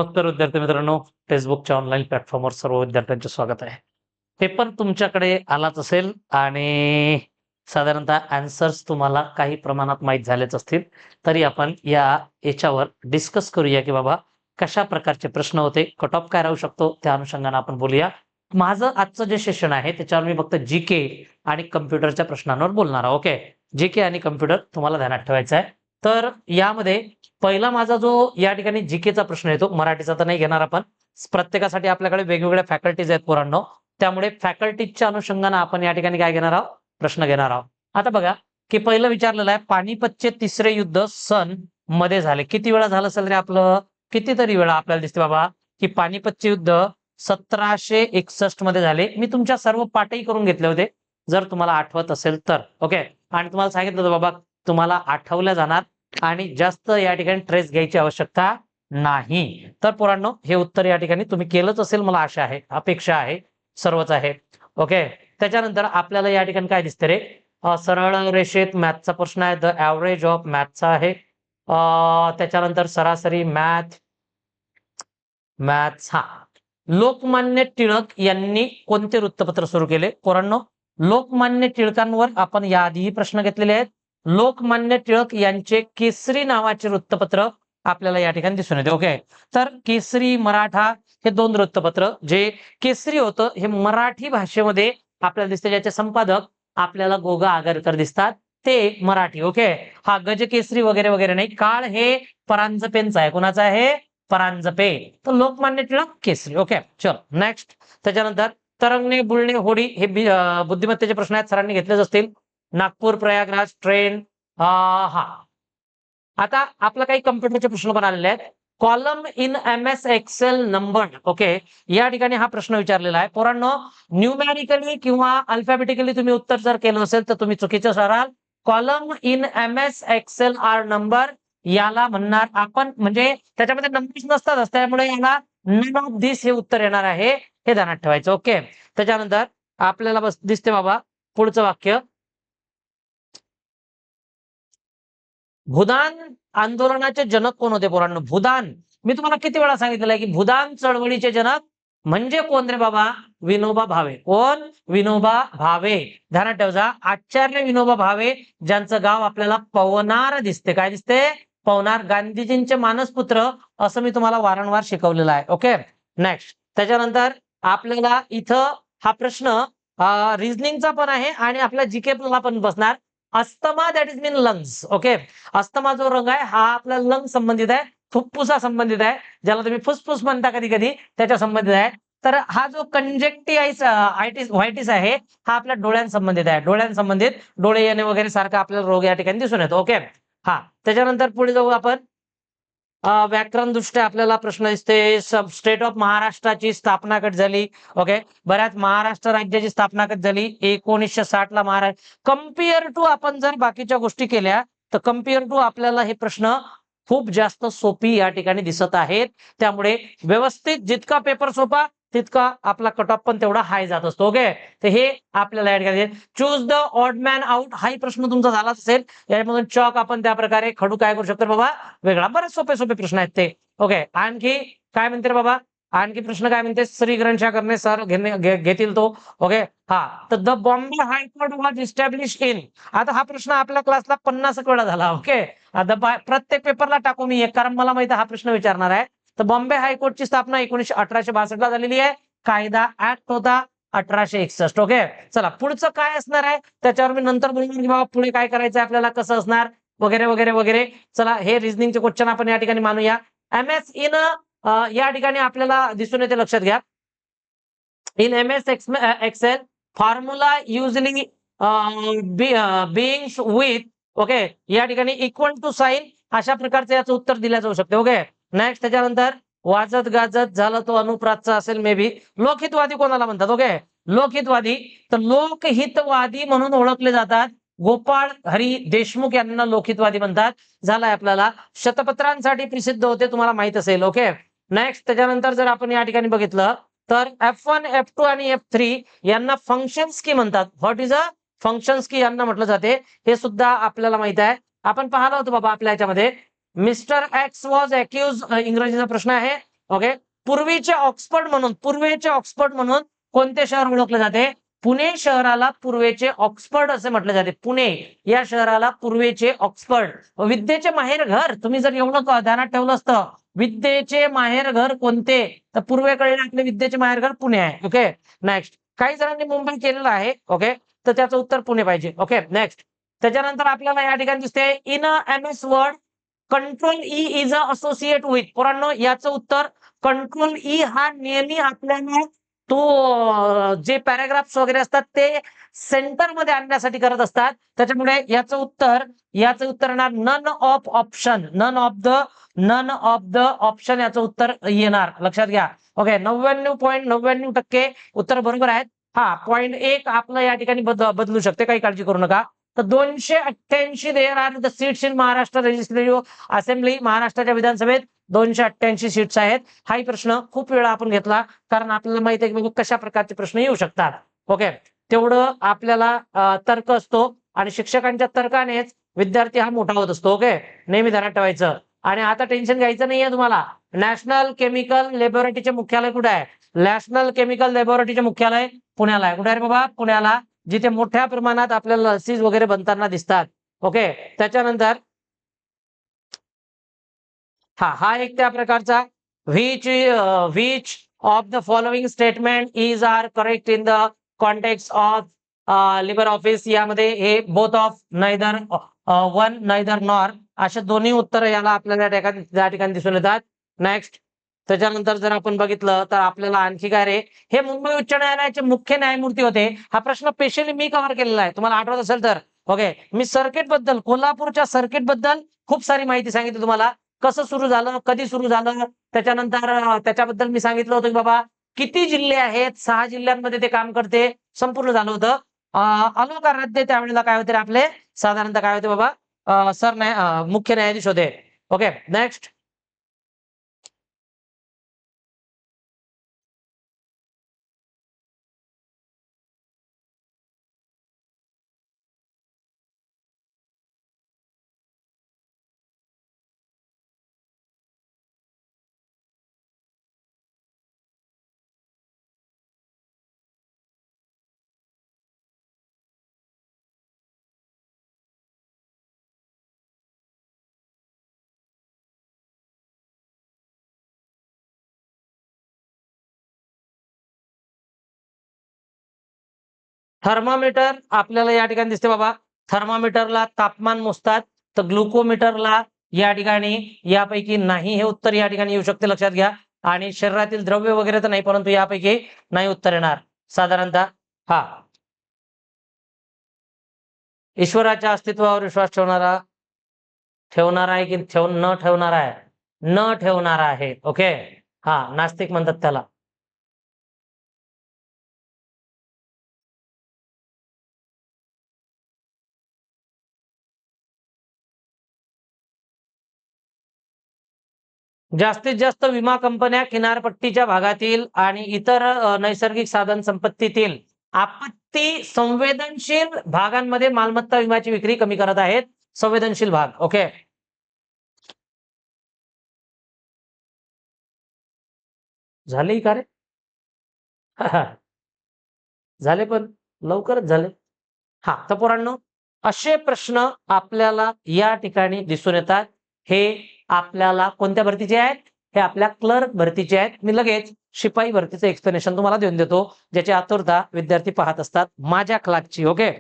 नमस्कार विद्यार्थी मित्रांनो, फेसबुकच्या ऑनलाईन प्लॅटफॉर्मवर सर्व विद्यार्थ्यांचे स्वागत आहे. पेपर तुमच्याकडे आलाच असेल आणि साधारणतः आन्सर्स तुम्हाला काही प्रमाणात माहीत झालेच असतील. तरी आपण याच्यावर डिस्कस करूया, की बाबा कशा प्रकारचे प्रश्न होते, कट ऑफ काय राहू शकतो, त्या अनुषंगाने आपण बोलूया. माझं आजचं जे सेशन आहे त्याच्यावर मी फक्त जीके आणि कम्प्युटरच्या प्रश्नांवर बोलणार आहे. ओके, जीके आणि कम्प्युटर तुम्हाला ध्यानात ठेवायचं आहे. तर यामध्ये पहिला माझा जो या ठिकाणी जीकेचा प्रश्न येतो, मराठीचा तर नाही घेणार आपण. प्रत्येकासाठी आपल्याकडे वेगवेगळ्या फॅकल्टीज आहेत पोरांनो, त्यामुळे फॅकल्टीजच्या अनुषंगाने आपण या ठिकाणी काय घेणार आहोत, प्रश्न घेणार आहोत. आता बघा की पहिलं विचारलेलं आहे, पानिपतचे तिसरे युद्ध सन मध्ये झाले. किती वेळा झालं असेल रे आपलं? कितीतरी वेळा आपल्याला दिसते बाबा की पानिपतचे युद्ध 1761 मध्ये झाले. मी तुमच्या सर्व पाठही करून घेतले होते, जर तुम्हाला आठवत असेल तर. ओके, आणि तुम्हाला सांगितलं होतं बाबा तुम्हाला आठवल्या जाणार आणि जास्त या ठिकाणी ट्रेस घ्यायची आवश्यकता नाही. तर पोरांनो, हे उत्तर या ठिकाणी तुम्ही केलंच असेल, मला आशा आहे, अपेक्षा आहे, सर्वच आहे. ओके, त्याच्यानंतर आपल्याला या ठिकाणी काय दिसते रे? सरळ रेषेत मॅथचा प्रश्न आहे, द ॲव्हरेज ऑफ मॅथचा आहे. त्याच्यानंतर सरासरी मॅथ्स हा. लोकमान्य टिळक यांनी कोणते वृत्तपत्र सुरू केले? पोरांनो, लोकमान्य टिळकांवर आपण याआधीही प्रश्न घेतलेले आहेत. लोकमान्य टिळक यांचे केसरी नावाचे वृत्तपत्र आपल्याला या ठिकाणी दिसून येते. ओके, तर केसरी, मराठा हे दोन वृत्तपत्र. जे केसरी होतं हे मराठी भाषेमध्ये आपल्याला दिसते, ज्याचे संपादक आपल्याला गोगा आगरकर दिसतात, ते मराठी. ओके, हा गजकेसरी वगैरे वगैरे नाही. काळ हे परांजपेंचा आहे. कोणाचा आहे? परांजपे. तर लोकमान्य टिळक केसरी. ओके, चल नेक्स्ट. त्याच्यानंतर तरंगणे, बुलणे, होडी हे बुद्धिमत्तेचे प्रश्न आहेत, सरांनी घेतलेच असतील. नागपूर, प्रयागराज, ट्रेन. हा, आता आपला काही कम्प्युटरचे प्रश्न पण आलेले आहेत. Column in M S Excel number. Okay, या ठिकाणी हा प्रश्न विचारलेला आहे. पोरांनो, न्यूमॅरिकली किंवा अल्फाबेटिकली तुम्ही उत्तर जर केलं असेल तर तुम्ही चुकीचं ठराल. Column in M S Excel R number याला म्हणणार आपण, म्हणजे त्याच्यामध्ये नंबर्स नसतात, त्यामुळे याला नन ऑफ दिस हे उत्तर येणार आहे, हे ध्यानात ठेवायचं. ओके, त्याच्यानंतर आपल्याला बस दिसते बाबा पुढचं वाक्य, भूदान आंदोलनाचे जनक कोण होते? पोरांनो, भूदान, मी तुम्हाला किती वेळा सांगितलेलं आहे की भूदान चळवळीचे जनक म्हणजे कोण रे बाबा? विनोबा भावे. कोण? विनोबा भावे. ध्यानात ठेवा, आचार्य विनोबा भावे, ज्यांचं गाव आपल्याला पवनार दिसते. काय दिसते? पवनार. गांधीजींचे मानसपुत्र असं मी तुम्हाला वारंवार शिकवलेलं आहे. Okay, next. त्याच्यानंतर आपल्याला इथं हा प्रश्न रिझनिंगचा पण आहे आणि आपल्या जीके ला पण बसणार. Asthma, that is mean lungs. Okay, asthma जो रंग आहे हा आपला लंग संबंधित आहे, फुफ्फुसा संबंधित आहे, ज्याला तुम्ही फुसफुस म्हणता कधी कधी, त्याच्या संबंधित आहे. तर हा जो व्हायटिस आहे हा आपल्या डोळ्यांसंबंधित आहे. डोळ्यांसंबंधित, डोळे येणे वगैरे सारखा आपल्याला रोग या ठिकाणी दिसून येतो. ओके, हा. त्याच्यानंतर पुढे जाऊ आपण. व्याकरण दृष्ट्या आपल्याला प्रश्न दिसते, स्टेट ऑफ महाराष्ट्राची स्थापना कधी झाली? ओके, बऱ्याच महाराष्ट्र राज्याची स्थापना कधी झाली? 1960 ला. महाराष्ट्र कम्पेअर टू आपण जर बाकीच्या गोष्टी केल्या तर कम्पेअर टू आपल्याला हे प्रश्न खूप जास्त सोपी या ठिकाणी दिसत आहेत. त्यामुळे व्यवस्थित जितका पेपर सोपा तितका आपला कट ऑफ पण तेवढा हाय जात असतो. ओके, तर हे आपल्याला या ठिकाणी choose the odd man out हाही प्रश्न तुमचा झालाच असेल. यामधून चॉक आपण त्या प्रकारे, खडू काय करू शकतो बाबा? वेगळा. बरेच सोपे सोपे प्रश्न आहेत ते. ओके, आणखी काय म्हणते रे बाबा? आणखी प्रश्न काय म्हणते? श्री गणेशा करणे सर घेतील तो. ओके, हा. तर the Bombay high court was establish in. आता हा प्रश्न आपल्या क्लासला 50 वेळा झाला. ओके, आता प्रत्येक पेपरला टाकू मी एक, कारण मला माहिती हा प्रश्न विचारणार आहे. तर बॉम्बे हायकोर्टची स्थापना 1862 ला झालेली आहे. कायदा ऍक्ट होता 1861. ओके, चला पुढचं काय असणार आहे त्याच्यावर मी नंतर बोलणार की बाबा पुढे काय करायचं आपल्याला, कसं असणार वगैरे वगैरे वगैरे. चला, हे रिझनिंगचे क्वेश्चन आपण या ठिकाणी मानूया. एम एस इन या ठिकाणी आपल्याला दिसून येते, लक्षात घ्या. In M S Excel formula usually begins with. Okay, या ठिकाणी इक्वल टू साइन अशा प्रकारचं याचं उत्तर दिलं जाऊ शकते. Okay, next. त्याच्यानंतर वाजत गाजत झालं तो अनुप्रासचा असेल मे बी. लोकहितवादी कोणाला म्हणतात? ओके, लोकहितवादी, तर लोकहितवादी म्हणून ओळखले जातात गोपाळ हरी देशमुख यांना लोकहितवादी म्हणतात. झालाय आपल्याला. शतपत्रांसाठी प्रसिद्ध होते, तुम्हाला माहित असेल. Okay, next. त्याच्यानंतर जर आपण या ठिकाणी बघितलं तर F1, F2 आणि F3 यांना फंक्शन्स की म्हणतात. व्हॉट इज अ फंक्शन्स की यांना म्हटलं जाते, हे सुद्धा आपल्याला माहित आहे. आपण पाहिलं होतं बाबा आपल्या याच्यामध्ये, मिस्टर एक्स वॉज अक्यूज, इंग्रजीचा प्रश्न आहे. ओके. पूर्वीचे ऑक्सफर्ड म्हणून कोणते शहर ओळखले जाते? पुणे शहराला पूर्वेचे ऑक्सफर्ड असे म्हटले जाते. पुणे या शहराला पूर्वेचे ऑक्सफर्ड. विद्येचे माहेर घर, तुम्ही जर एवढं ध्यानात ठेवलं असतं, विद्येचे माहेर घर कोणते, तर पूर्वेकडे आपले विद्येचे माहेर घर पुणे आहे. ओके. नेक्स्ट, काही जणांनी मुंबई केलेलं आहे. ओके, तर त्याचं उत्तर पुणे पाहिजे. ओके. नेक्स्ट, त्याच्यानंतर आपल्याला या ठिकाणी दिसते in M S Word control E is associate with. पोरांनो, याचं उत्तर कंट्रोल ई हा नेहमी आपल्याला तो जे पॅराग्राफ्स वगैरे असतात ते सेंटर मध्ये आणण्यासाठी करत असतात. त्याच्यामुळे याचं उत्तर येणार none of option. None of the option याचं उत्तर येणार. लक्षात घ्या. ओके. 99.99% उत्तर बरोबर आहेत. हा, 0.1 आपलं या ठिकाणी बदलू शकते, काही काळजी करू नका. तर 288 there are the seats in Maharashtra legislative assembly. महाराष्ट्राच्या विधानसभेत 288 सीट्स आहेत. हाही प्रश्न खूप वेळा आपण घेतला, कारण आपल्याला माहिती आहे की कशा प्रकारचे प्रश्न येऊ शकतात. ओके. तेवढं आपल्याला तर्क असतो आणि शिक्षकांच्या तर्कानेच विद्यार्थी हा मोठा होत असतो. ओके, नेहमी ध्यानात ठेवायचं. आणि आता टेन्शन घ्यायचं नाहीये तुम्हाला. नॅशनल केमिकल लॅबोरेटरीचे मुख्यालय कुठे आहे? नॅशनल केमिकल लॅबोरेटरीचे मुख्यालय पुण्याला आहे. कुठे आहे रे बाबा? पुण्याला, जिथे मोठ्या प्रमाणात आपल्याला लसीज वगैरे बनताना दिसतात. ओके. त्याच्यानंतर हा एक त्या प्रकारचा which of the following statement is are correct in the context of LibreOffice. यामध्ये हे both of neither one neither nor अशा दोन्ही उत्तर याला आपल्याला त्या ठिकाणी दिसून येतात. नेक्स्ट, त्याच्यानंतर जर आपण बघितलं तर आपल्याला आणखी काय रे, हे मुंबई उच्च न्यायालयाचे मुख्य न्यायमूर्ती होते. हा प्रश्न स्पेशली मी कव्हर केलेला आहे, तुम्हाला आठवत असेल तर. ओके. मी सर्किट बद्दल, कोल्हापूरच्या सर्किट बद्दल खूप सारी माहिती सांगितली तुम्हाला. कसं सुरू झालं, कधी सुरू झालं, त्याच्यानंतर त्याच्याबद्दल मी सांगितलं होतं की बाबा किती जिल्हे आहेत, 6 जिल्ह्यांमध्ये ते काम करते, संपूर्ण झालं होतं. अलंकार राज्य त्यावेळेला काय होते आपले, साधारणतः काय होते बाबा, मुख्य न्यायाधीश होते. ओके. नेक्स्ट, थर्मामीटर आपल्याला या ठिकाणी दिसते बाबा. थर्मामीटरला तापमान मोजतात, तर ग्लुकोमीटरला या ठिकाणी यापैकी नाही हे उत्तर या ठिकाणी येऊ शकते. लक्षात घ्या. आणि शरीरातील द्रव्य वगैरे तर नाही, परंतु यापैकी नाही उत्तर येणार साधारणतः. हा, ईश्वराच्या अस्तित्वावर विश्वास ठेवणारा आहे की न ठेवणारा आहे? न ठेवणारा आहे. ओके. हा, नास्तिक म्हणतात त्याला. जास्तीत जास्त विमा कंपन्या किनारपट्टीच्या भागातील आणि इतर नैसर्गिक साधन संपत्तीतील आपत्ती संवेदनशील भागांमध्ये मालमत्ता विम्याची विक्री कमी करत आहेत. संवेदनशील भाग. ओके. झाले का रे? झाले, पण लवकरच झाले. हा, तर पोरांनो, असे प्रश्न आपल्याला या ठिकाणी दिसून येतात. हे आपल्याला कोणत्या भरतीचे आहेत? हे आपल्या क्लर्क भरतीचे आहेत. मी लगेच शिपाई भरतीचं एक्सप्लेनेशन तुम्हाला देऊन देतो, ज्याची आतुरता विद्यार्थी पाहत असतात माझ्या क्लासची. ओके.